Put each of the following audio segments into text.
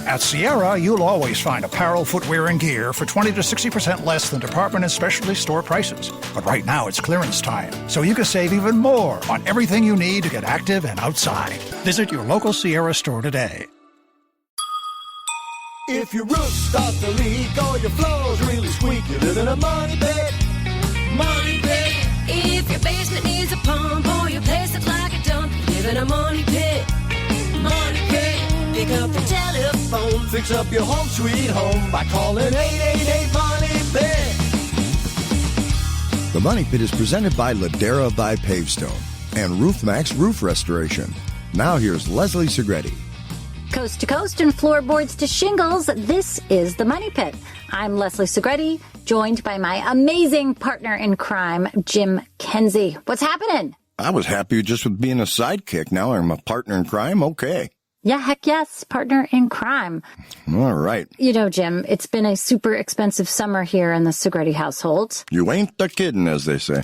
At Sierra, you'll always find apparel, footwear, and gear for 20 to 60% less than department and specialty store prices. But right now it's clearance time, so you can save even more on everything you need to get active and outside. Visit your local Sierra store today. If your roof starts to leak or your floor's really squeak, you live in a money pit. Money pit. If your basement needs a pump or your place looks like a dump, live in a money pit. Money pit. Pick up the telephone. Fix up your home sweet home by calling 888-MONEY-PIT. The Money Pit is presented by Ladera by Pavestone and RoofMax Roof Restoration. Now here's Leslie Segrete. Coast to coast and floorboards to shingles, this is the Money Pit. I'm Leslie Segrete, joined by my amazing partner in crime, Jim Kenzie. What's happening? I was happy just with being a sidekick. Now I'm a partner in crime. Okay. Yeah, heck yes, partner in crime. All right. You know, Jim, it's been a super expensive summer here in the Segrete household. You ain't the kiddin', as they say.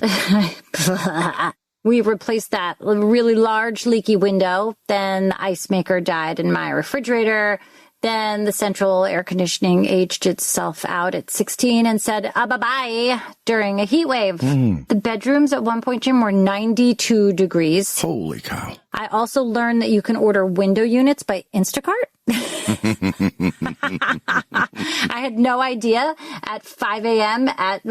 We replaced that really large leaky window. Then the ice maker died in my refrigerator. Then the central air conditioning aged itself out at 16 and said, bye-bye during a heat wave. The bedrooms at one point, Jim, were 92 degrees. Holy cow. I also learned that you can order window units by Instacart. I had no idea. At 5 a.m. at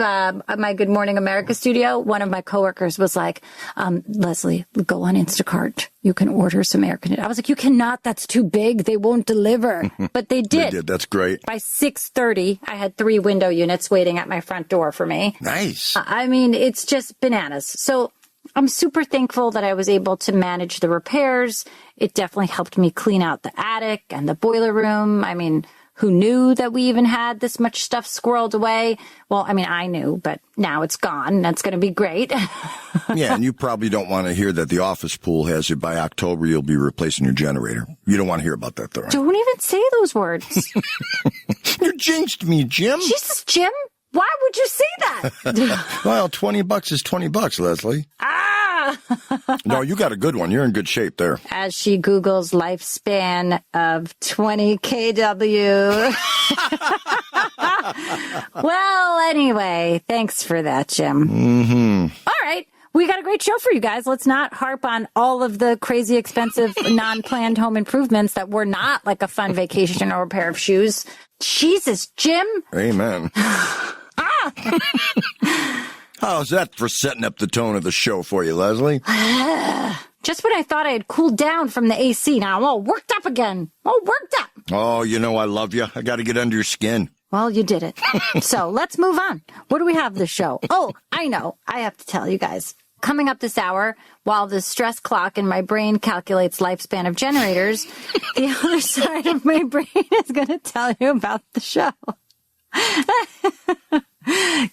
my Good Morning America studio, one of my coworkers was like, Leslie, go on Instacart. You can order some air conditioning. I was like, you cannot. That's too big. They won't deliver. But they did. They did. That's great. By 6:30, I had 3 window units waiting at my front door for me. Nice. I mean, it's just bananas. So I'm super thankful that I was able to manage the repairs. It definitely helped me clean out the attic and the boiler room. I mean, who knew that we even had this much stuff squirreled away? Well, I mean, I knew, but now it's gone. That's going to be great. Yeah, and you probably don't want to hear that the office pool has it by October. You'll be replacing your generator. You don't want to hear about that, though. Right? Don't even say those words. You jinxed me, Jim. Jesus, Jim. Why would you say that? Well, $20 is $20, Leslie. No, you got a good one. You're in good shape there. As she Googles lifespan of 20 kW. Well, anyway, thanks for that, Jim. All right. We got a great show for you guys. Let's not harp on all of the crazy expensive non-planned home improvements that were not like a fun vacation or a pair of shoes. Jesus, Jim. Amen. How's that for setting up the tone of the show for you, Leslie? Just when I thought I had cooled down from the AC, now I'm all worked up again. All worked up. Oh, you know I love you. I got to get under your skin. Well, you did it. So let's move on. What do we have this show? Oh, I know. I have to tell you guys. Coming up this hour, while the stress clock in my brain calculates lifespan of generators, the other side of my brain is going to tell you about the show.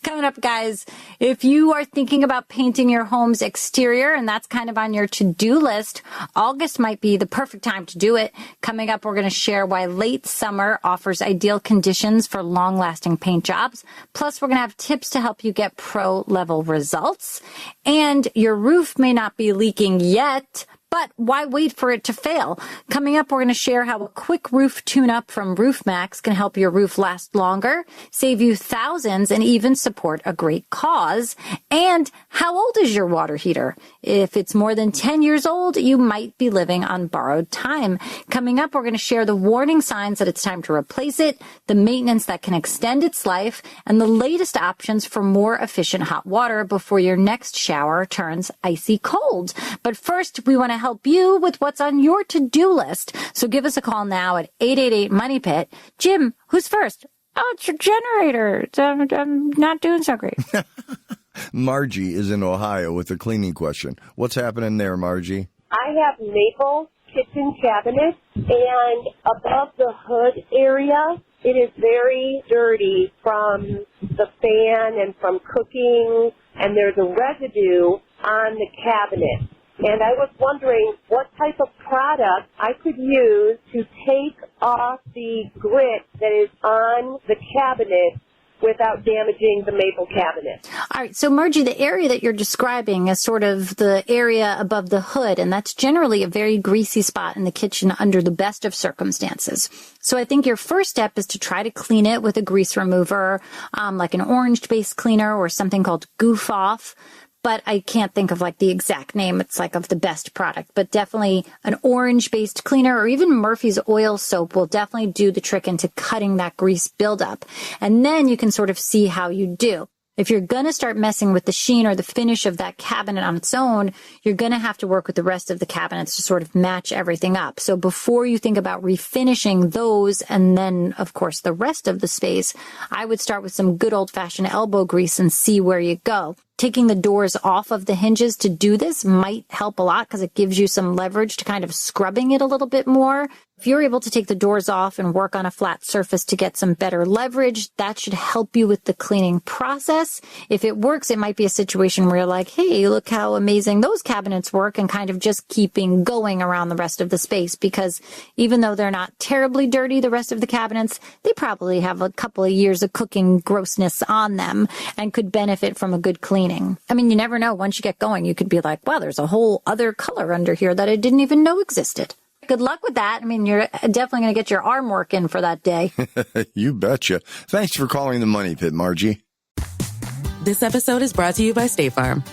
Coming up, guys, if you are thinking about painting your home's exterior and that's kind of on your to-do list, August might be the perfect time to do it. Coming up, we're going to share why late summer offers ideal conditions for long-lasting paint jobs. Plus, we're going to have tips to help you get pro-level results. And your roof may not be leaking yet, but why wait for it to fail? Coming up, we're going to share how a quick roof tune-up from RoofMax can help your roof last longer, save you thousands, and even support a great cause. And how old is your water heater? If it's more than 10 years old, you might be living on borrowed time. Coming up, we're going to share the warning signs that it's time to replace it, the maintenance that can extend its life, and the latest options for more efficient hot water before your next shower turns icy cold. But first, we want to help you with what's on your to-do list. So give us a call now at 888-MONEY-PIT. Jim, who's first? Oh, it's your generator. I'm not doing so great. Margie is in Ohio with a cleaning question. What's happening there, Margie? I have maple kitchen cabinets, and above the hood area, it is very dirty from the fan and from cooking, and there's a residue on the cabinet. And I was wondering what type of product I could use to take off the grit that is on the cabinet without damaging the maple cabinet. All right. So, Margie, the area that you're describing is sort of the area above the hood, and that's generally a very greasy spot in the kitchen under the best of circumstances. So I think your first step is to try to clean it with a grease remover, like an orange-based cleaner or something called Goof Off. But I can't think of like the exact name. It's like of the best product, but definitely an orange-based cleaner or even Murphy's oil soap will definitely do the trick into cutting that grease buildup. And then you can sort of see how you do. If you're going to start messing with the sheen or the finish of that cabinet on its own, you're going to have to work with the rest of the cabinets to sort of match everything up. So before you think about refinishing those and then, of course, the rest of the space, I would start with some good old-fashioned elbow grease and see where you go. Taking the doors off of the hinges to do this might help a lot because it gives you some leverage to kind of scrubbing it a little bit more. If you're able to take the doors off and work on a flat surface to get some better leverage, that should help you with the cleaning process. If it works, it might be a situation where you're like, hey, look how amazing those cabinets work, and kind of just keeping going around the rest of the space, because even though they're not terribly dirty, the rest of the cabinets, they probably have a couple of years of cooking grossness on them and could benefit from a good cleaning. I mean, you never know. Once you get going, you could be like, wow, there's a whole other color under here that I didn't even know existed. Good luck with that. I mean, you're definitely going to get your arm work in for that day. You betcha. Thanks for calling the Money Pit, Margie. This episode is brought to you by State Farm.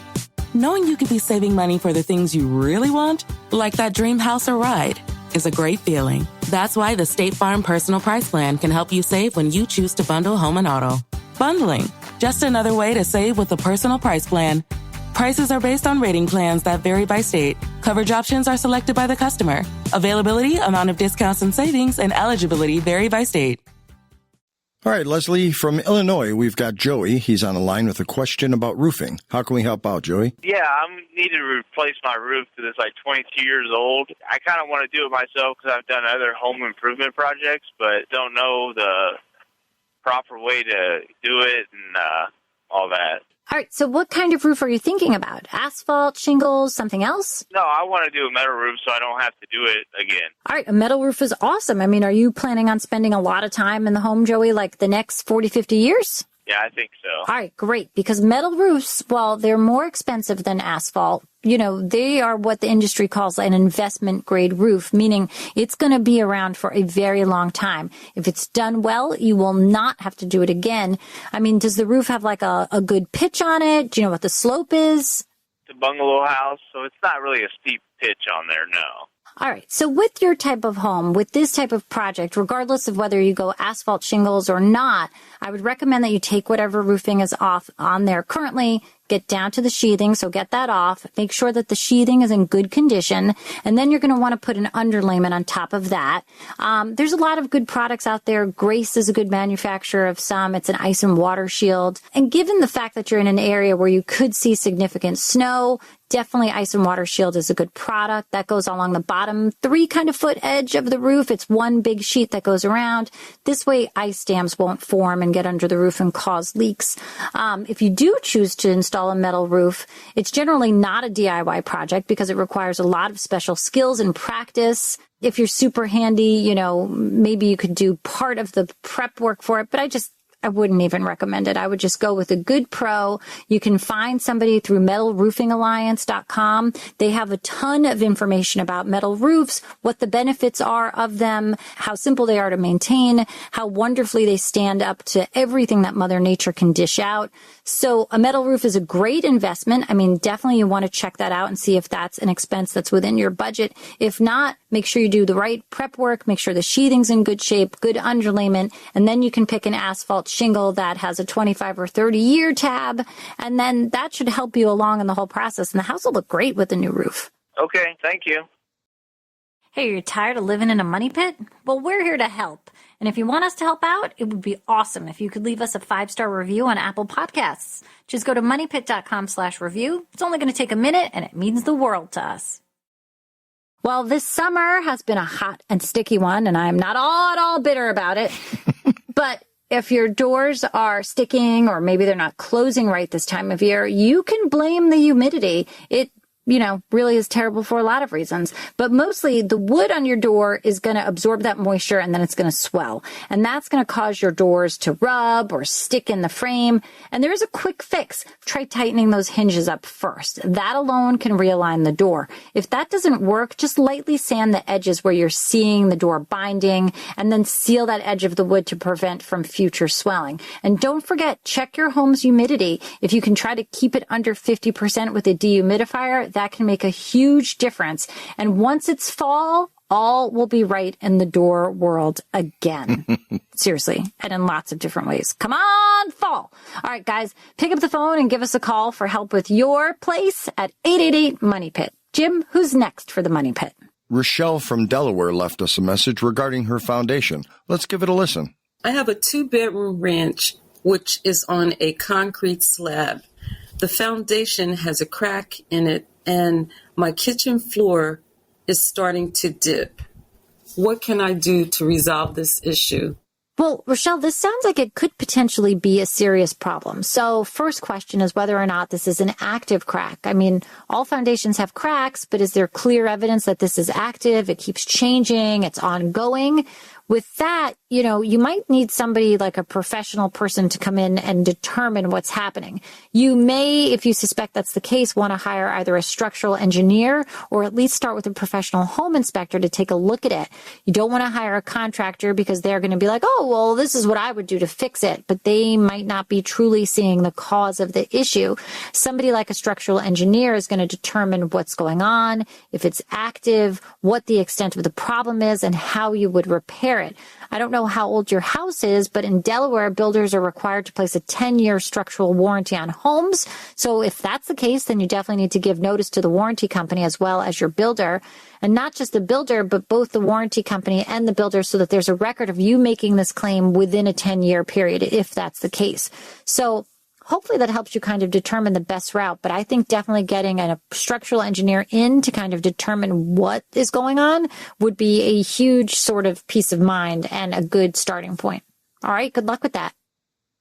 Knowing you could be saving money for the things you really want, like that dream house or ride, is a great feeling. That's why the State Farm Personal Price Plan can help you save when you choose to bundle home and auto. Bundling, just another way to save with the Personal Price Plan. Prices are based on rating plans that vary by state. Coverage options are selected by the customer. Availability, amount of discounts and savings, and eligibility vary by state. All right, Leslie, from Illinois, we've got Joey. He's on the line with a question about roofing. How can we help out, Joey? Yeah, I need to replace my roof because it's like 22 years old. I kind of want to do it myself because I've done other home improvement projects, but don't know the proper way to do it and all that. All right, so what kind of roof are you thinking about? Asphalt, shingles, something else? No, I want to do a metal roof so I don't have to do it again. All right, a metal roof is awesome. I mean, are you planning on spending a lot of time in the home, Joey, like the next 40, 50 years? Yeah, I think so. All right, great. Because metal roofs, while they're more expensive than asphalt, you know, they are what the industry calls an investment grade roof, meaning it's going to be around for a very long time. If it's done well, you will not have to do it again. I mean, does the roof have like a good pitch on it? Do you know what the slope is? It's a bungalow house, so it's not really a steep pitch on there, no. All right. So with your type of home, with this type of project, regardless of whether you go asphalt shingles or not, I would recommend that you take whatever roofing is off on there currently, get down to the sheathing, so get that off. Make sure that the sheathing is in good condition, and then you're going to want to put an underlayment on top of that. There's a lot of good products out there. Grace is a good manufacturer of some. It's an ice and water shield. And given the fact that you're in an area where you could see significant snow, definitely Ice and Water Shield is a good product. That goes along the bottom 3 kind of foot edge of the roof. It's one big sheet that goes around. This way ice dams won't form and get under the roof and cause leaks. If you do choose to install a metal roof, it's generally not a DIY project because it requires a lot of special skills and practice. If you're super handy, you know, maybe you could do part of the prep work for it, but I wouldn't even recommend it. I would just go with a good pro. You can find somebody through metalroofingalliance.com. They have a ton of information about metal roofs, what the benefits are of them, how simple they are to maintain, how wonderfully they stand up to everything that Mother Nature can dish out. So a metal roof is a great investment. I mean, definitely you want to check that out and see if that's an expense that's within your budget. If not, make sure you do the right prep work, make sure the sheathing's in good shape, good underlayment, and then you can pick an asphalt shingle that has a 25 or 30 year tab, and then that should help you along in the whole process, and the house will look great with the new roof. Okay, thank you. Hey, you're tired of living in a money pit? Well, we're here to help. And if you want us to help out, it would be awesome if you could leave us a 5-star review on Apple Podcasts. Just go to moneypit.com/review. It's only going to take a minute, and it means the world to us. Well, this summer has been a hot and sticky one, and I'm not at all bitter about it. But if your doors are sticking or maybe they're not closing right this time of year, you can blame the humidity. really is terrible for a lot of reasons. But mostly the wood on your door is going to absorb that moisture and then it's going to swell. And that's going to cause your doors to rub or stick in the frame. And there is a quick fix. Try tightening those hinges up first. That alone can realign the door. If that doesn't work, just lightly sand the edges where you're seeing the door binding and then seal that edge of the wood to prevent from future swelling. And don't forget, check your home's humidity. If you can try to keep it under 50% with a dehumidifier, that can make a huge difference. And once it's fall, all will be right in the door world again. Seriously, and in lots of different ways. Come on, fall. All right, guys, pick up the phone and give us a call for help with your place at 888-MONEY-PIT. Jim, who's next for the Money Pit? Rochelle from Delaware left us a message regarding her foundation. Let's give it a listen. I have a 2-bedroom ranch, which is on a concrete slab. The foundation has a crack in it, and my kitchen floor is starting to dip. What can I do to resolve this issue? Well, Rochelle, this sounds like it could potentially be a serious problem. So first question is whether or not this is an active crack. I mean, all foundations have cracks, but is there clear evidence that this is active? It keeps changing. It's ongoing. With that, you might need somebody like a professional person to come in and determine what's happening. You may, if you suspect that's the case, want to hire either a structural engineer or at least start with a professional home inspector to take a look at it. You don't want to hire a contractor because they're going to be like, oh, well, this is what I would do to fix it. But they might not be truly seeing the cause of the issue. Somebody like a structural engineer is going to determine what's going on, if it's active, what the extent of the problem is, and how you would repair it. I don't know how old your house is, but in Delaware, builders are required to place a 10-year structural warranty on homes. So if that's the case, then you definitely need to give notice to the warranty company as well as your builder. And not just the builder, but both the warranty company and the builder, so that there's a record of you making this claim within a 10-year period, if that's the case. So hopefully that helps you kind of determine the best route. But I think definitely getting a structural engineer in to kind of determine what is going on would be a huge sort of peace of mind and a good starting point. All right, good luck with that.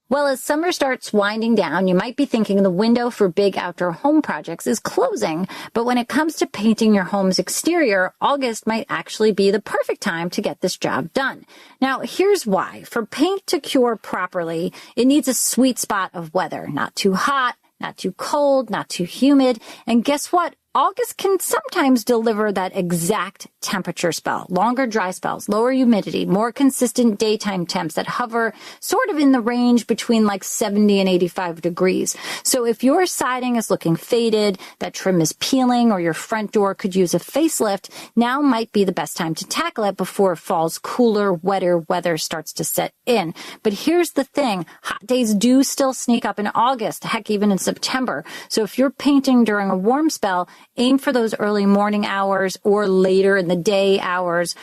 Well, as summer starts winding down, you might be thinking the window for big outdoor home projects is closing. But when it comes to painting your home's exterior, August might actually be the perfect time to get this job done. Now, here's why. For paint to cure properly, it needs a sweet spot of weather. Not too hot, not too cold, not too humid. And guess what? August can sometimes deliver that exact temperature spell. Longer dry spells, lower humidity, more consistent daytime temps that hover sort of in the range between like 70 and 85 degrees. So if your siding is looking faded, that trim is peeling, or your front door could use a facelift, now might be the best time to tackle it before fall's cooler, wetter weather starts to set in. But here's the thing. Hot days do still sneak up in August, heck, even in September. So if you're painting during a warm spell, aim for those early morning hours or later in the day hours.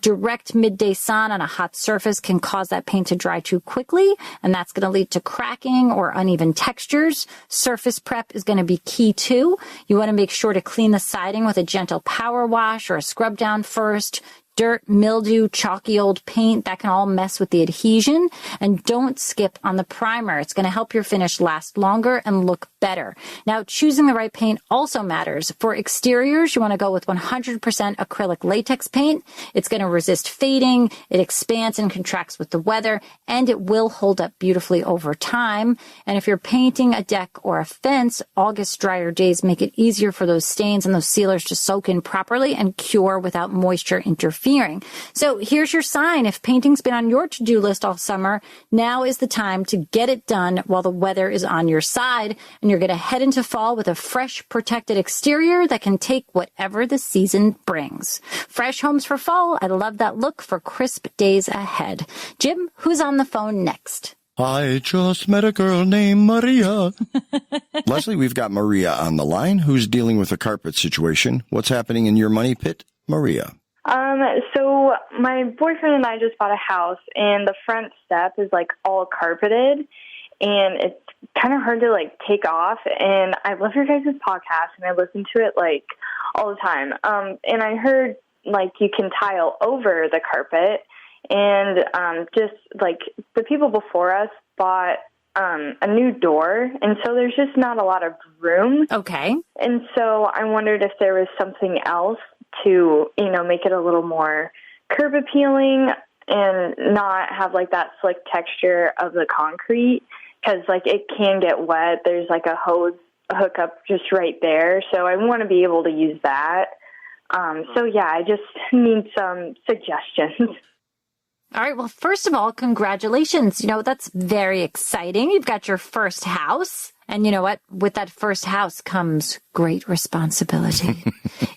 Direct midday sun on a hot surface can cause that paint to dry too quickly, and that's going to lead to cracking or uneven textures. Surface prep is going to be key too. You want to make sure to clean the siding with a gentle power wash or a scrub down first. Dirt, mildew, chalky old paint, that can all mess with the adhesion. And don't skip on the primer. It's going to help your finish last longer and look better. Now, choosing the right paint also matters. For exteriors, you want to go with 100% acrylic latex paint. It's going to resist fading. It expands and contracts with the weather, and it will hold up beautifully over time. And if you're painting a deck or a fence, August drier days make it easier for those stains and those sealers to soak in properly and cure without moisture interfering. So here's your sign. If painting's been on your to-do list all summer, now is the time to get it done while the weather is on your side, and you're going to head into fall with a fresh, protected exterior that can take whatever the season brings. Fresh homes for fall. I love that look for crisp days ahead. Jim, who's on the phone next? I just met a girl named Maria. Leslie, we've got Maria on the line who's dealing with a carpet situation. What's happening in your money pit, Maria? So my boyfriend and I just bought a house, and the front step is like all carpeted, and it's kind of hard to like take off. And I love your guys' podcast, and I listen to it like all the time. And I heard like you can tile over the carpet, and just like the people before us bought a new door, and so there's just not a lot of room. Okay. And so I wondered if there was something else to, make it a little more curb appealing and not have like that slick texture of the concrete, because like it can get wet. There's like a hose hookup just right there, so I want to be able to use that. I just need some suggestions. All right. Well, first of all, congratulations. That's very exciting. You've got your first house. And you know what? With that first house comes great responsibility.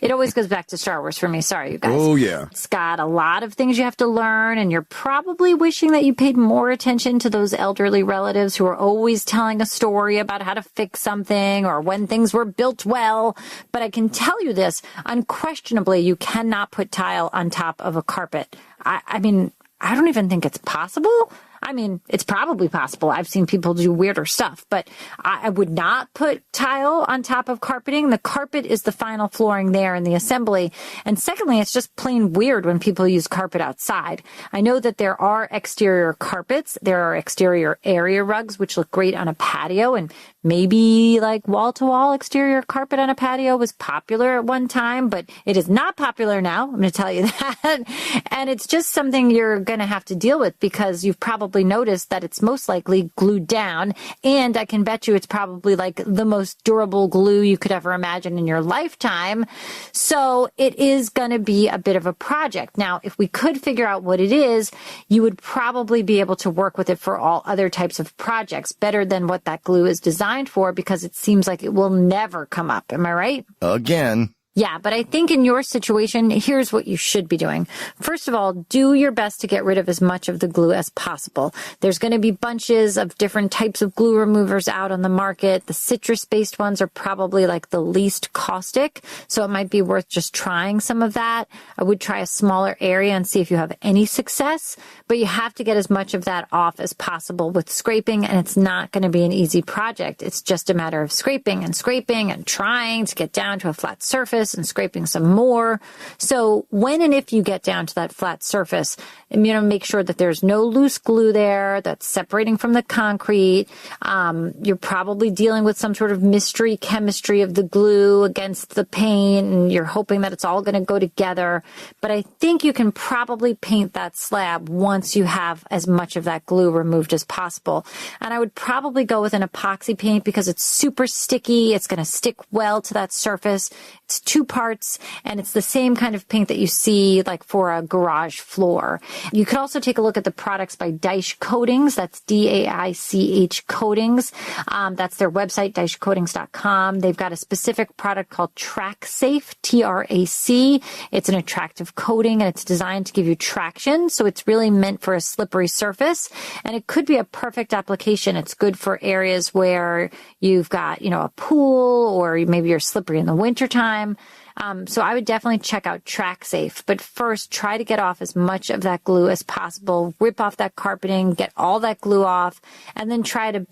It always goes back to Star Wars for me. Sorry, you guys. Oh, yeah. It's got a lot of things you have to learn, and you're probably wishing that you paid more attention to those elderly relatives who are always telling a story about how to fix something or when things were built well. But I can tell you this, unquestionably, you cannot put tile on top of a carpet. I mean, I don't even think it's possible. I mean, it's probably possible. I've seen people do weirder stuff, but I would not put tile on top of carpeting. The carpet is the final flooring there in the assembly. And secondly, it's just plain weird when people use carpet outside. I know that there are exterior carpets. There are exterior area rugs, which look great on a patio, and maybe like wall-to-wall exterior carpet on a patio was popular at one time, but it is not popular now. I'm going to tell you that. And it's just something you're going to have to deal with because you've probably noticed that it's most likely glued down. And I can bet you it's probably like the most durable glue you could ever imagine in your lifetime. So it is going to be a bit of a project. Now, if we could figure out what it is, you would probably be able to work with it for all other types of projects better than what that glue is designed for, because it seems like it will never come up. Am I right? Again. Yeah, but I think in your situation, here's what you should be doing. First of all, do your best to get rid of as much of the glue as possible. There's going to be bunches of different types of glue removers out on the market. The citrus-based ones are probably like the least caustic, so it might be worth just trying some of that. I would try a smaller area and see if you have any success, but you have to get as much of that off as possible with scraping, and it's not going to be an easy project. It's just a matter of scraping and trying to get down to a flat surface and scraping some more. So when and if you get down to that flat surface, make sure that there's no loose glue there that's separating from the concrete. You're probably dealing with some sort of mystery chemistry of the glue against the paint, and you're hoping that it's all going to go together. But I think you can probably paint that slab once you have as much of that glue removed as possible. And I would probably go with an epoxy paint because it's super sticky. It's going to stick well to that surface. It's 2 parts, and it's the same kind of paint that you see like for a garage floor. You could also take a look at the products by Daich Coatings. That's DAICH Coatings. That's their website, daichcoatings.com. They've got a specific product called Track Safe, TRAC. It's an attractive coating, and it's designed to give you traction. So it's really meant for a slippery surface, and it could be a perfect application. It's good for areas where you've got, a pool, or maybe you're slippery in the wintertime. So I would definitely check out Track Safe. But first, try to get off as much of that glue as possible. Rip off that carpeting, get all that glue off, and then try to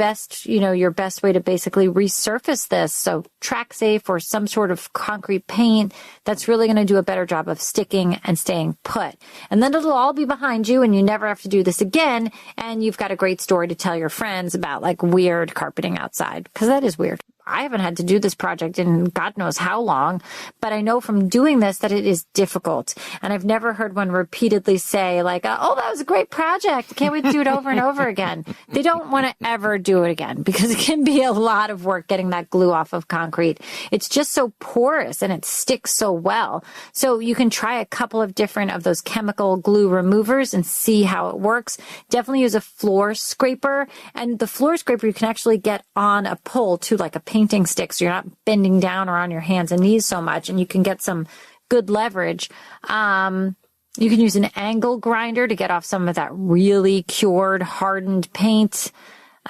your best way to basically resurface this. So Track Safe or some sort of concrete paint that's really going to do a better job of sticking and staying put. And then it'll all be behind you, and you never have to do this again. And you've got a great story to tell your friends about like weird carpeting outside, because that is weird. I haven't had to do this project in God knows how long, but I know from doing this that it is difficult. And I've never heard one repeatedly say like, oh, that was a great project. Can't wait to do it over and over again. They don't want to ever do it again because it can be a lot of work getting that glue off of concrete. It's just so porous and it sticks so well. So you can try a couple of different of those chemical glue removers and see how it works. Definitely use a floor scraper, and the floor scraper you can actually get on a pole too, like a painting stick, so you're not bending down or on your hands and knees so much, and you can get some good leverage. You can use an angle grinder to get off some of that really cured, hardened paint.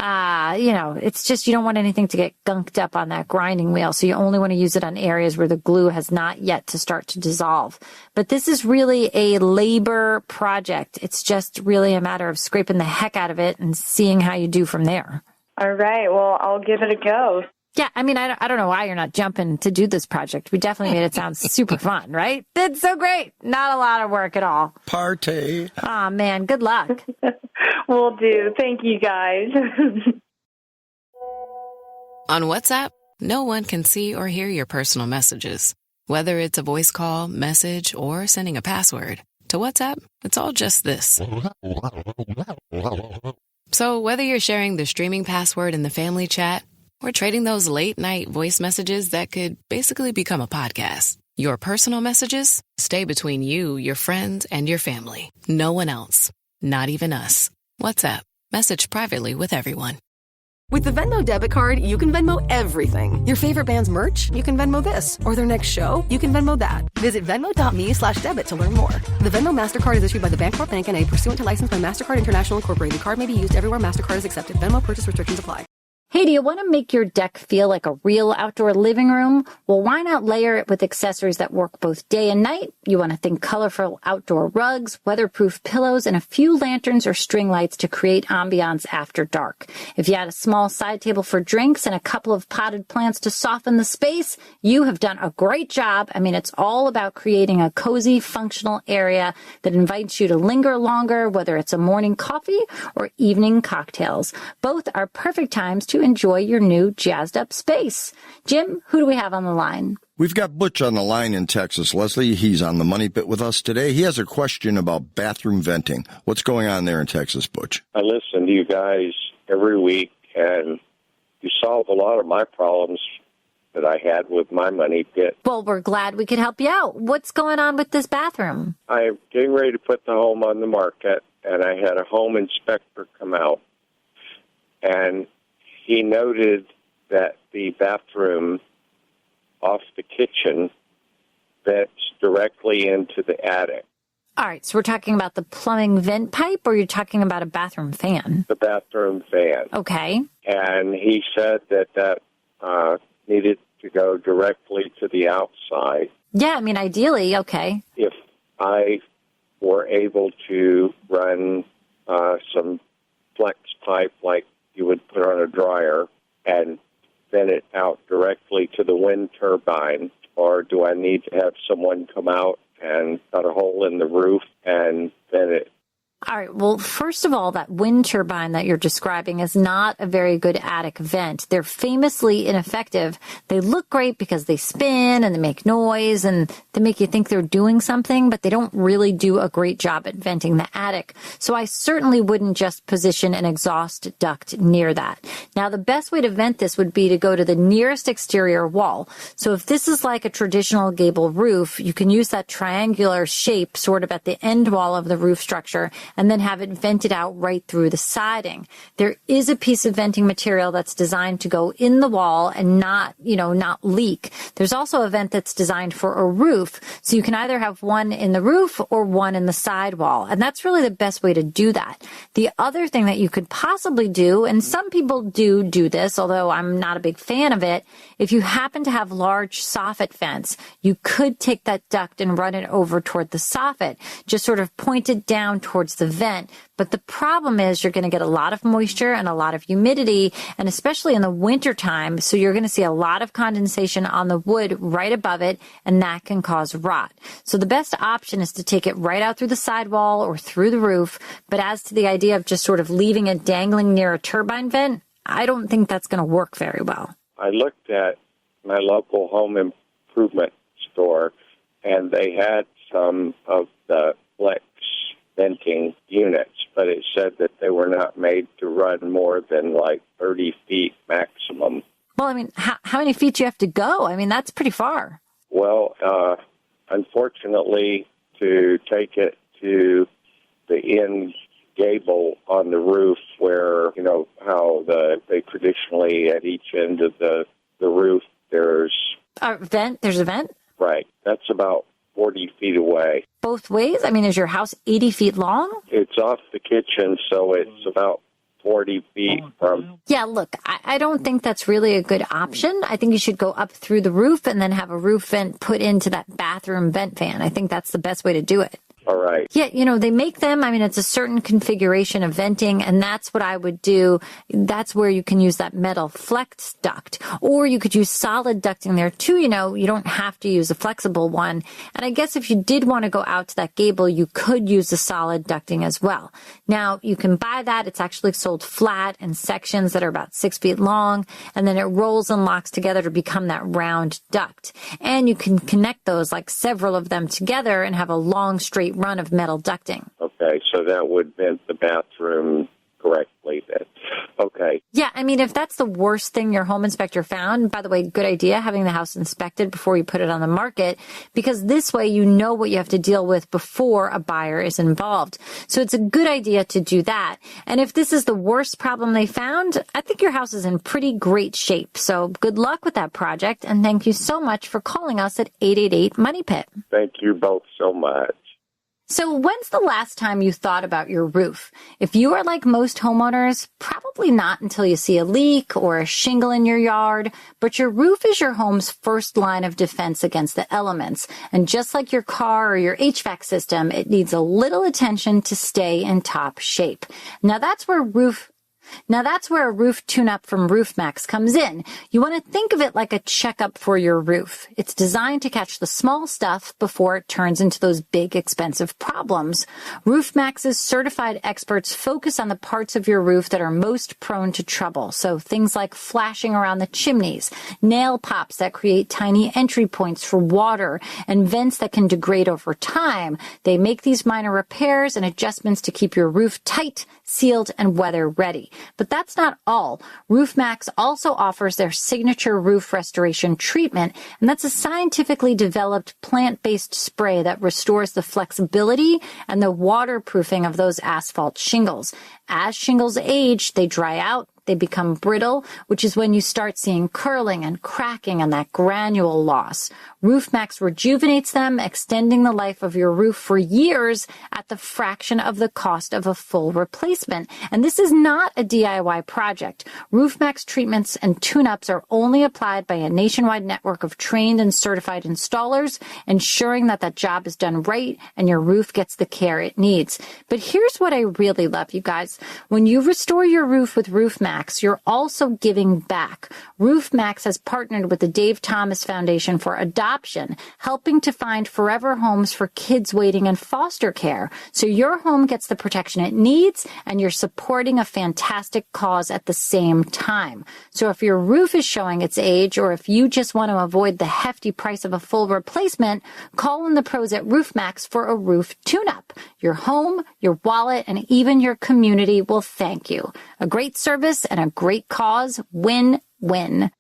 It's just you don't want anything to get gunked up on that grinding wheel, so you only want to use it on areas where the glue has not yet to start to dissolve. But this is really a labor project. It's just really a matter of scraping the heck out of it and seeing how you do from there. All right. Well, I'll give it a go. Yeah, I mean, I don't know why you're not jumping to do this project. We definitely made it sound super fun, right? It's so great. Not a lot of work at all. Party. Aw, man, good luck. Will do. Thank you, guys. On WhatsApp, no one can see or hear your personal messages. Whether it's a voice call, message, or sending a password. To WhatsApp, it's all just this. So whether you're sharing the streaming password in the family chat or trading those late-night voice messages that could basically become a podcast, your personal messages stay between you, your friends, and your family. No one else. Not even us. WhatsApp. Message privately with everyone. With the Venmo debit card, you can Venmo everything. Your favorite band's merch? You can Venmo this. Or their next show? You can Venmo that. Visit Venmo.me/debit to learn more. The Venmo MasterCard is issued by the Bancorp Bank N.A. pursuant to license by MasterCard International Incorporated. Card may be used everywhere MasterCard is accepted. Venmo purchase restrictions apply. Hey, do you want to make your deck feel like a real outdoor living room? Well, why not layer it with accessories that work both day and night? You want to think colorful outdoor rugs, weatherproof pillows, and a few lanterns or string lights to create ambiance after dark. If you add a small side table for drinks and a couple of potted plants to soften the space, you have done a great job. I mean, it's all about creating a cozy, functional area that invites you to linger longer, whether it's a morning coffee or evening cocktails. Both are perfect times to enjoy your new jazzed up space. Jim, who do we have on the line? We've got Butch on the line in Texas. Leslie, he's on the Money Pit with us today. He has a question about bathroom venting. What's going on there in Texas, Butch? I listen to you guys every week, and you solve a lot of my problems that I had with my Money Pit. Well, we're glad we could help you out. What's going on with this bathroom? I'm getting ready to put the home on the market, and I had a home inspector come out, and he noted that the bathroom off the kitchen vents directly into the attic. All right, so we're talking about the plumbing vent pipe, or you're talking about a bathroom fan? The bathroom fan. Okay. And he said that needed to go directly to the outside. Yeah, I mean, ideally, okay. If I were able to run some flex pipe like you would put on a dryer and vent it out directly to the wind turbine, or do I need to have someone come out and cut a hole in the roof and vent it? All right. Well, first of all, that wind turbine that you're describing is not a very good attic vent. They're famously ineffective. They look great because they spin and they make noise and they make you think they're doing something, but they don't really do a great job at venting the attic. So I certainly wouldn't just position an exhaust duct near that. Now, the best way to vent this would be to go to the nearest exterior wall. So if this is like a traditional gable roof, you can use that triangular shape sort of at the end wall of the roof structure and then have it vented out right through the siding. There is a piece of venting material that's designed to go in the wall and not leak. There's also a vent that's designed for a roof. So you can either have one in the roof or one in the sidewall. And that's really the best way to do that. The other thing that you could possibly do, and some people do this, although I'm not a big fan of it, if you happen to have large soffit vents, you could take that duct and run it over toward the soffit, just sort of point it down towards the vent. But the problem is you're going to get a lot of moisture and a lot of humidity, and especially in the wintertime, so you're going to see a lot of condensation on the wood right above it, and that can cause rot. So the best option is to take it right out through the sidewall or through the roof. But as to the idea of just sort of leaving it dangling near a turbine vent, I don't think that's going to work very well. I looked at my local home improvement store, and they had some of the flex venting units, but it said that they were not made to run more than like 30 feet maximum. Well, I mean, how many feet do you have to go? I mean, that's pretty far. Well, unfortunately, to take it to the end gable on the roof where, you know, how they traditionally at each end of the roof, there's a vent? There's a vent? Right. That's about 40 feet away. Both ways? I mean, is your house 80 feet long? It's off the kitchen, so it's about 40 feet from... Yeah, look, I don't think that's really a good option. I think you should go up through the roof and then have a roof vent put into that bathroom vent fan. I think that's the best way to do it. All right. Yeah, they make them. I mean, it's a certain configuration of venting, and that's what I would do. That's where you can use that metal flex duct, or you could use solid ducting there too. You don't have to use a flexible one. And I guess if you did want to go out to that gable, you could use the solid ducting as well. Now, you can buy that. It's actually sold flat in sections that are about 6 feet long, and then it rolls and locks together to become that round duct. And you can connect those, like several of them together, and have a long straight run of metal ducting. Okay, so that would vent the bathroom correctly then. Okay. Yeah, I mean, if that's the worst thing your home inspector found, by the way, good idea having the house inspected before you put it on the market, because this way you know what you have to deal with before a buyer is involved. So it's a good idea to do that. And if this is the worst problem they found, I think your house is in pretty great shape. So good luck with that project, and thank you so much for calling us at 888-MONEY-PIT. Thank you both so much. So when's the last time you thought about your roof? If you are like most homeowners, probably not until you see a leak or a shingle in your yard, but your roof is your home's first line of defense against the elements. And just like your car or your HVAC system, it needs a little attention to stay in top shape. Now that's where a roof tune-up from RoofMax comes in. You want to think of it like a checkup for your roof. It's designed to catch the small stuff before it turns into those big, expensive problems. RoofMax's certified experts focus on the parts of your roof that are most prone to trouble. So things like flashing around the chimneys, nail pops that create tiny entry points for water, and vents that can degrade over time. They make these minor repairs and adjustments to keep your roof tight, sealed, and weather ready. But that's not all. RoofMax also offers their signature roof restoration treatment, and that's a scientifically developed plant-based spray that restores the flexibility and the waterproofing of those asphalt shingles. As shingles age, they dry out, they become brittle, which is when you start seeing curling and cracking and that granule loss. RoofMax rejuvenates them, extending the life of your roof for years at the fraction of the cost of a full replacement. And this is not a DIY project. RoofMax treatments and tune-ups are only applied by a nationwide network of trained and certified installers, ensuring that job is done right and your roof gets the care it needs. But here's what I really love, you guys. When you restore your roof with RoofMax, you're also giving back. RoofMax has partnered with the Dave Thomas Foundation for Adoption, helping to find forever homes for kids waiting in foster care. So your home gets the protection it needs, and you're supporting a fantastic cause at the same time. So if your roof is showing its age, or if you just want to avoid the hefty price of a full replacement, call in the pros at RoofMax for a roof tune-up. Your home, your wallet, and even your community will thank you. A great service and a great cause. Win-win.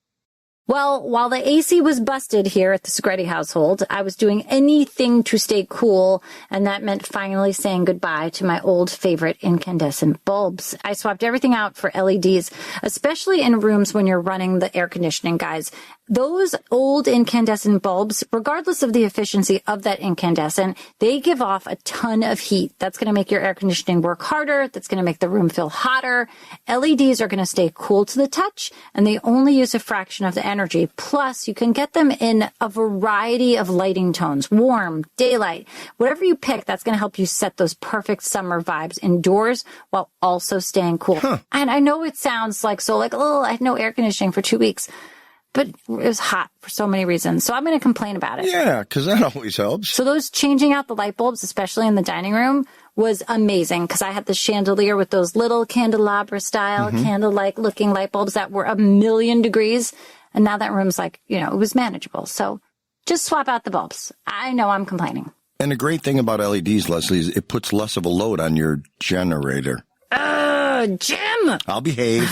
Well, while the AC was busted here at the Segrete household, I was doing anything to stay cool, and that meant finally saying goodbye to my old favorite incandescent bulbs. I swapped everything out for LEDs, especially in rooms when you're running the air conditioning, guys. Those old incandescent bulbs, regardless of the efficiency of that incandescent, they give off a ton of heat. That's going to make your air conditioning work harder. That's going to make the room feel hotter. LEDs are going to stay cool to the touch, and they only use a fraction of the energy. Plus, you can get them in a variety of lighting tones, warm, daylight, whatever you pick. That's going to help you set those perfect summer vibes indoors while also staying cool. And I know it sounds like oh, I had no air conditioning for 2 weeks. But it was hot for so many reasons. So I'm going to complain about it. Yeah, because that always helps. So those changing out the light bulbs, especially in the dining room, was amazing because I had the chandelier with those little candelabra style, candle-like looking light bulbs that were 1,000,000 degrees. And now that room's it was manageable. So just swap out the bulbs. I know I'm complaining. And the great thing about LEDs, Leslie, is it puts less of a load on your generator. Jim! I'll behave.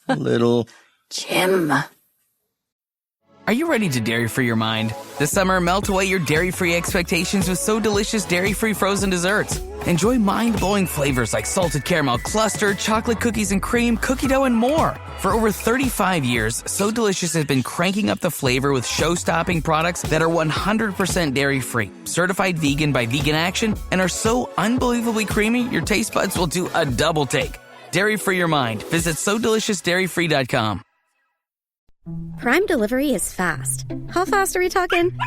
Little... Jim. Are you ready to dairy-free your mind? This summer, melt away your dairy-free expectations with So Delicious dairy-free frozen desserts. Enjoy mind-blowing flavors like salted caramel cluster, chocolate cookies and cream, cookie dough, and more. For over 35 years, So Delicious has been cranking up the flavor with show-stopping products that are 100% dairy-free, certified vegan by Vegan Action, and are so unbelievably creamy, your taste buds will do a double take. Dairy-free your mind. Visit SoDeliciousDairyFree.com. Prime delivery is fast. How fast are we talking?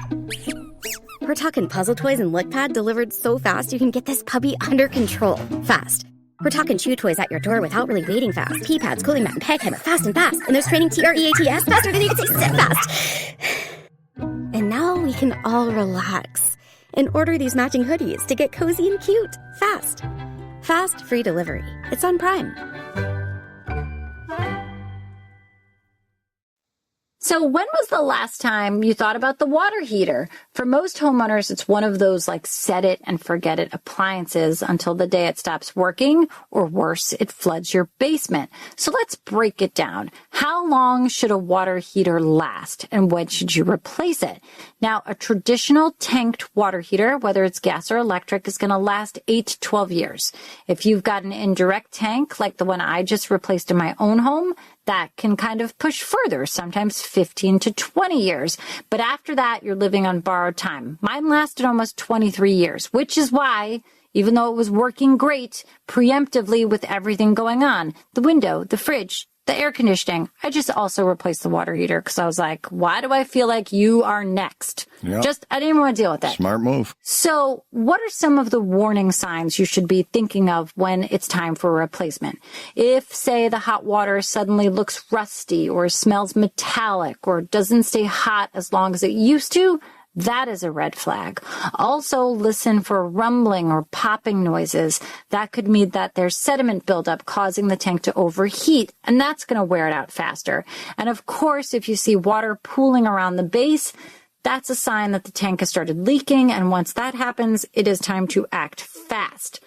We're talking puzzle toys and lick pad delivered so fast you can get this puppy under control fast. We're talking chew toys at your door without really waiting fast. Pee pads, cooling mat, and peg hammer fast and fast. And there's training TREATS faster than you can say sit fast. And now we can all relax and order these matching hoodies to get cozy and cute fast. Fast free delivery. It's on Prime. So when was the last time you thought about the water heater? For most homeowners, it's one of those like set it and forget it appliances until the day it stops working, or worse, it floods your basement. So let's break it down. How long should a water heater last, and when should you replace it? Now, a traditional tanked water heater, whether it's gas or electric, is going to last 8 to 12 years. If you've got an indirect tank like the one I just replaced in my own home, that can kind of push further, sometimes 15 to 20 years. But after that, you're living on borrowed time. Mine lasted almost 23 years, which is why, even though it was working great preemptively with everything going on, the window, the fridge, the air conditioning, I just also replaced the water heater because I was like, why do I feel like you are next? Yep. I didn't want to deal with that. Smart move. So what are some of the warning signs you should be thinking of when it's time for a replacement? If, say, the hot water suddenly looks rusty or smells metallic or doesn't stay hot as long as it used to, that is a red flag. Also, listen for rumbling or popping noises. That could mean that there's sediment buildup causing the tank to overheat, and that's going to wear it out faster. And of course, if you see water pooling around the base, that's a sign that the tank has started leaking, and once that happens, it is time to act fast.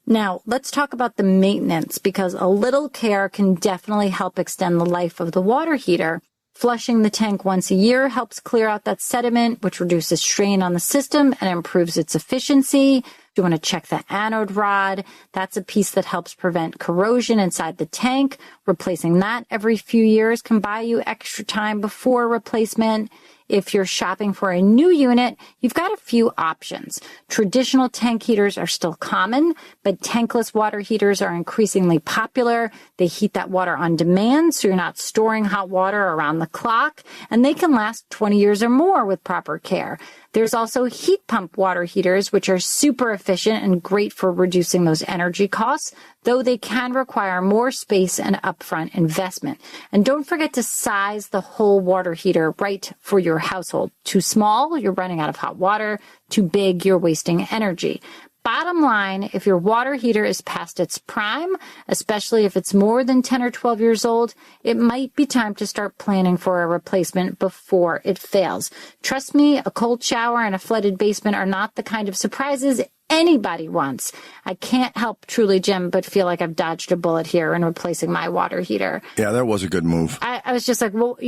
Now, let's talk about the maintenance, because a little care can definitely help extend the life of the water heater. Flushing the tank once a year helps clear out that sediment, which reduces strain on the system and improves its efficiency. You want to check the anode rod. That's a piece that helps prevent corrosion inside the tank. Replacing that every few years can buy you extra time before replacement. If you're shopping for a new unit, you've got a few options. Traditional tank heaters are still common, but tankless water heaters are increasingly popular. They heat that water on demand, so you're not storing hot water around the clock, and they can last 20 years or more with proper care. There's also heat pump water heaters, which are super efficient and great for reducing those energy costs, though they can require more space and upfront investment. And don't forget to size the whole water heater right for your household. Too small, you're running out of hot water. Too big, you're wasting energy. Bottom line, if your water heater is past its prime, especially if it's more than 10 or 12 years old, it might be time to start planning for a replacement before it fails. Trust me, a cold shower and a flooded basement are not the kind of surprises anybody wants. I can't help truly, Jim, but feel like I've dodged a bullet here in replacing my water heater. Yeah, that was a good move. I was just like, well,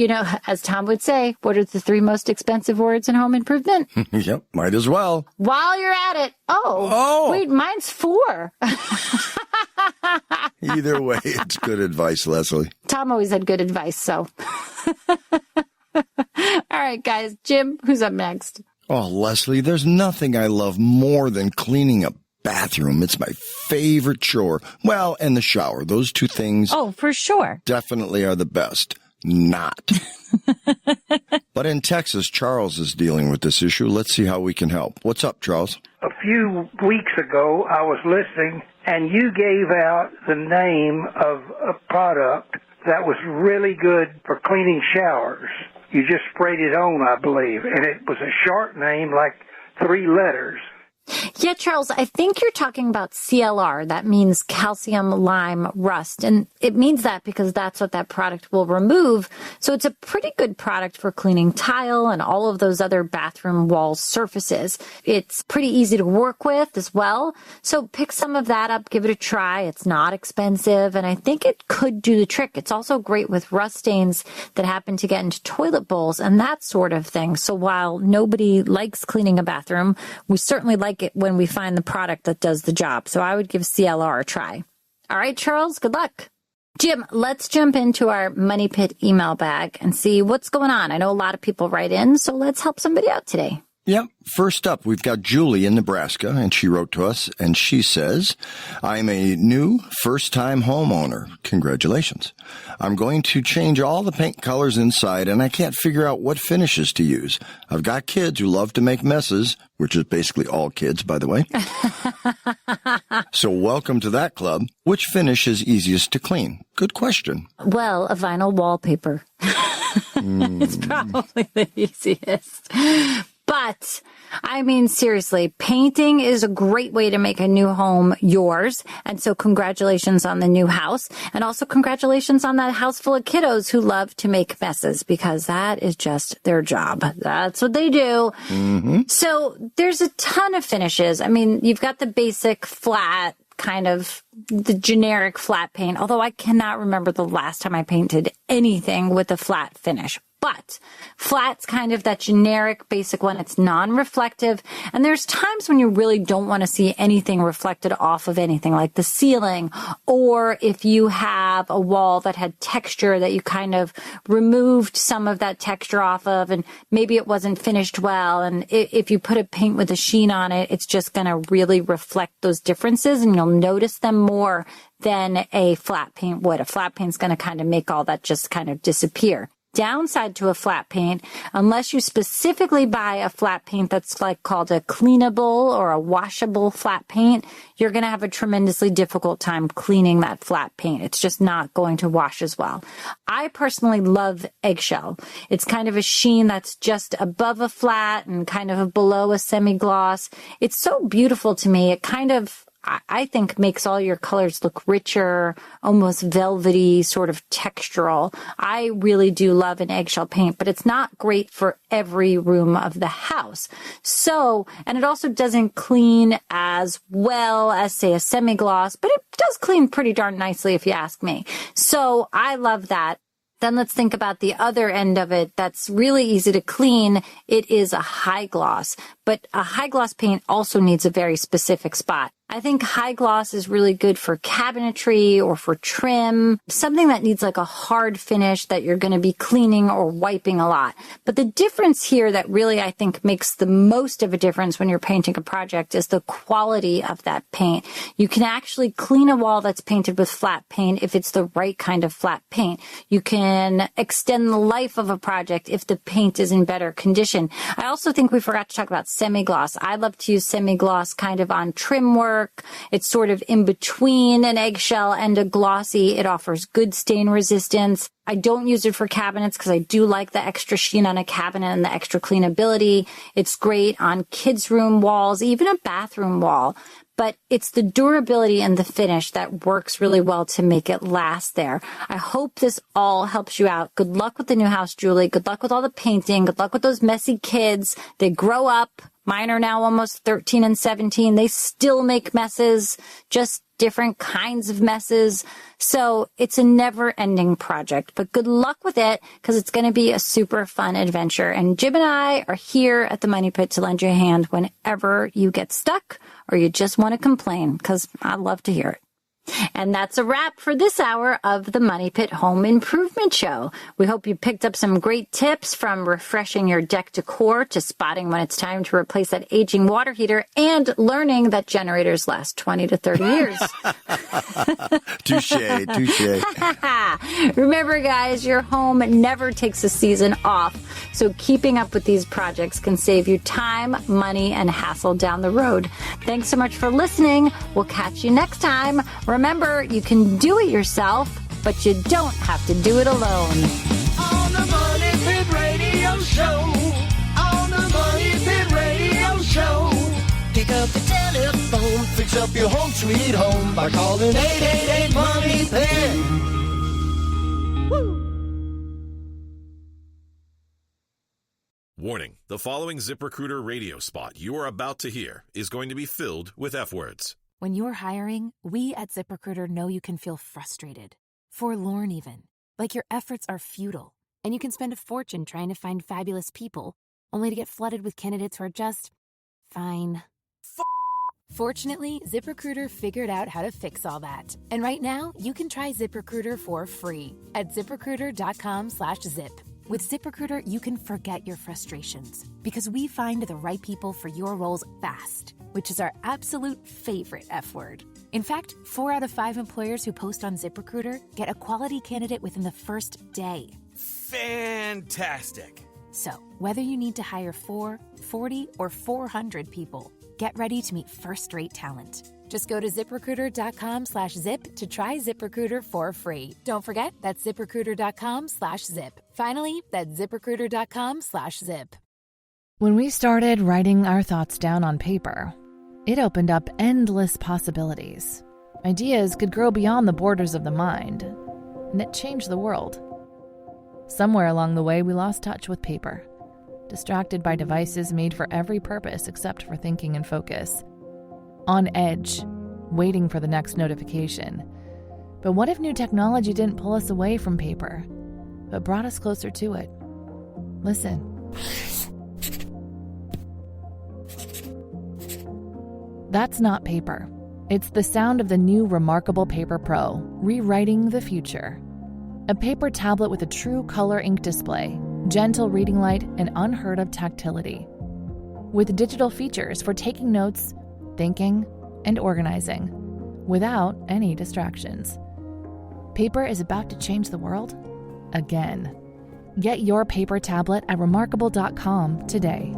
as Tom would say, what are the 3 most expensive words in home improvement? Yep, might as well. While you're at it, wait, mine's 4. Either way, it's good advice, Leslie. Tom always had good advice, so. All right, guys. Jim, who's up next? Oh, Leslie, there's nothing I love more than cleaning a bathroom. It's my favorite chore. Well, and the shower. Those 2 things. Oh, for sure. Definitely are the best. Not. But in Texas, Charles is dealing with this issue. Let's see how we can help. What's up, Charles? A few weeks ago, I was listening, and you gave out the name of a product that was really good for cleaning showers. You just sprayed it on, I believe, and it was a short name, like 3 letters. Yeah, Charles, I think you're talking about CLR. That means calcium lime rust. And it means that because that's what that product will remove. So it's a pretty good product for cleaning tile and all of those other bathroom wall surfaces. It's pretty easy to work with as well. So pick some of that up, give it a try. It's not expensive, and I think it could do the trick. It's also great with rust stains that happen to get into toilet bowls and that sort of thing. So while nobody likes cleaning a bathroom, we certainly like it when we find the product that does the job. So I would give CLR a try. All right, Charles, good luck. Jim, let's jump into our Money Pit email bag and see what's going on. I know a lot of people write in, so let's help somebody out today. Yep. First up, we've got Julie in Nebraska, and she wrote to us, and she says, I'm a new first-time homeowner. Congratulations. I'm going to change all the paint colors inside, and I can't figure out what finishes to use. I've got kids who love to make messes, which is basically all kids, by the way. So welcome to that club. Which finish is easiest to clean? Good question. Well, a vinyl wallpaper. It's probably the easiest. But, I mean, seriously, painting is a great way to make a new home yours. And so congratulations on the new house. And also congratulations on that house full of kiddos who love to make messes, because that is just their job. That's what they do. Mm-hmm. So there's a ton of finishes. I mean, you've got the basic flat, kind of the generic flat paint, although I cannot remember the last time I painted anything with a flat finish. But flat's kind of that generic basic one. It's non-reflective. And there's times when you really don't want to see anything reflected off of anything, like the ceiling, or if you have a wall that had texture that you kind of removed some of that texture off of, and maybe it wasn't finished well. And if you put a paint with a sheen on it, it's just going to really reflect those differences, and you'll notice them more than a flat paint would. A flat paint's going to kind of make all that just kind of disappear. Downside to a flat paint, unless you specifically buy a flat paint that's like called a cleanable or a washable flat paint, you're going to have a tremendously difficult time cleaning that flat paint. It's just not going to wash as well. I personally love eggshell. It's kind of a sheen that's just above a flat and kind of below a semi-gloss. It's so beautiful to me. It kind of, I think, makes all your colors look richer, almost velvety, sort of textural. I really do love an eggshell paint, but it's not great for every room of the house. So, and it also doesn't clean as well as, say, a semi-gloss, but it does clean pretty darn nicely if you ask me. So I love that. Then let's think about the other end of it that's really easy to clean. It is a high gloss, but a high gloss paint also needs a very specific spot. I think high gloss is really good for cabinetry or for trim, something that needs like a hard finish that you're going to be cleaning or wiping a lot. But the difference here that really I think makes the most of a difference when you're painting a project is the quality of that paint. You can actually clean a wall that's painted with flat paint if it's the right kind of flat paint. You can extend the life of a project if the paint is in better condition. I also think we forgot to talk about semi-gloss. I love to use semi-gloss kind of on trim work. It's sort of in between an eggshell and a glossy. It offers good stain resistance. I don't use it for cabinets because I do like the extra sheen on a cabinet and the extra cleanability. It's great on kids' room walls, even a bathroom wall. But it's the durability and the finish that works really well to make it last there. I hope this all helps you out. Good luck with the new house, Julie. Good luck with all the painting. Good luck with those messy kids. They grow up. Mine are now almost 13 and 17. They still make messes, just different kinds of messes. So it's a never-ending project. But good luck with it, because it's going to be a super fun adventure. And Jim and I are here at the Money Pit to lend you a hand whenever you get stuck or you just want to complain, because I love to hear it. And that's a wrap for this hour of the Money Pit Home Improvement Show. We hope you picked up some great tips, from refreshing your deck decor to spotting when it's time to replace that aging water heater, and learning that generators last 20 to 30 years. Touche, touche. Remember, guys, your home never takes a season off, so keeping up with these projects can save you time, money, and hassle down the road. Thanks so much for listening. We'll catch you next time. Remember, you can do it yourself, but you don't have to do it alone. On the Money Pit Radio Show. On the Money Pit Radio Show. Pick up the telephone, fix up your home sweet home by calling 888-MONEY-PIT. Woo! Warning, the following ZipRecruiter radio spot you are about to hear is going to be filled with F-words. When you're hiring, we at ZipRecruiter know you can feel frustrated, forlorn even, like your efforts are futile, and you can spend a fortune trying to find fabulous people, only to get flooded with candidates who are just fine. Fortunately, ZipRecruiter figured out how to fix all that. And right now, you can try ZipRecruiter for free at ZipRecruiter.com/zip. With ZipRecruiter, you can forget your frustrations because we find the right people for your roles fast, which is our absolute favorite F word. In fact, 4 out of 5 employers who post on ZipRecruiter get a quality candidate within the first day. Fantastic. So, whether you need to hire 4, 40, or 400 people, get ready to meet first-rate talent. Just go to ZipRecruiter.com/zip to try ZipRecruiter for free. Don't forget, that's ZipRecruiter.com/zip. Finally, that's ZipRecruiter.com/zip. When we started writing our thoughts down on paper, it opened up endless possibilities. Ideas could grow beyond the borders of the mind, and it changed the world. Somewhere along the way, we lost touch with paper, distracted by devices made for every purpose except for thinking and focus. On edge, waiting for the next notification. But what if new technology didn't pull us away from paper, but brought us closer to it? Listen. That's not paper. It's the sound of the new Remarkable Paper Pro, rewriting the future. A paper tablet with a true color ink display, gentle reading light, and unheard of tactility. With digital features for taking notes, thinking, and organizing, without any distractions. Paper is about to change the world again. Get your paper tablet at remarkable.com today.